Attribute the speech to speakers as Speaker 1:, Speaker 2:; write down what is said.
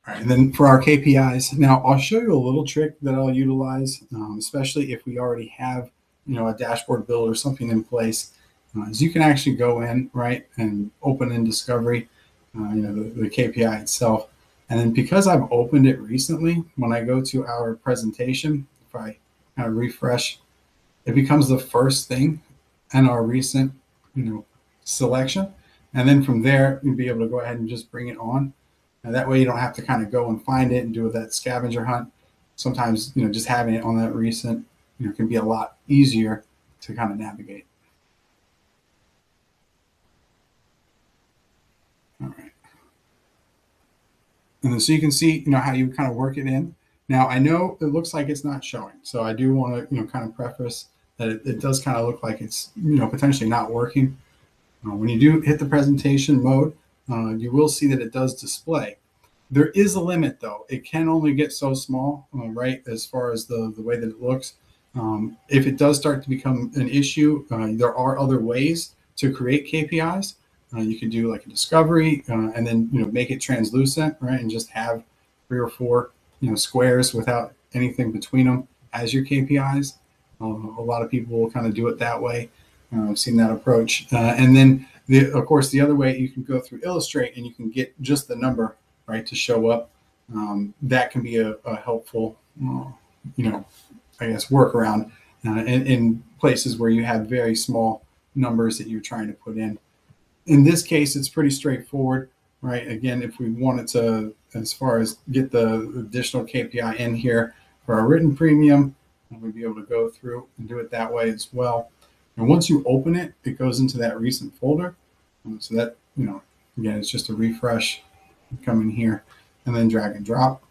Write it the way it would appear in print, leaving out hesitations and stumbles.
Speaker 1: All right, and then for our KPIs, now I'll show you a little trick that I'll utilize, especially if we already have, a dashboard build or something in place. Is you can actually go in, right, and open in Discovery, the KPI itself. And then because I've opened it recently, when I go to our presentation, if I kind of refresh, it becomes the first thing in our recent, selection. And then from there, you'll be able to go ahead and just bring it on. And that way you don't have to kind of go and find it and do that scavenger hunt. Sometimes, just having it on that recent, can be a lot easier to kind of navigate. All right. And then so you can see, how you kind of work it in. Now, I know it looks like it's not showing. So I do want to, kind of preface that it does kind of look like it's, potentially not working. When you do hit the presentation mode, you will see that it does display. There is a limit, though. It can only get so small, right, as far as the way that it looks. If it does start to become an issue, there are other ways to create KPIs. You can do like a discovery and then make it translucent, right, and just have 3 or 4 squares without anything between them as your KPIs. A lot of people will kind of do it that way. I've seen that approach. And then, of course, the other way, you can go through Illustrate and you can get just the number, right, to show up. That can be a helpful, I guess, workaround in places where you have very small numbers that you're trying to put in. In this case, it's pretty straightforward, right? Again, if we wanted to, as far as get the additional KPI in here for our written premium, we'd be able to go through and do it that way as well. And once you open it, it goes into that recent folder. So that, again, it's just a refresh. Come in here and then drag and drop.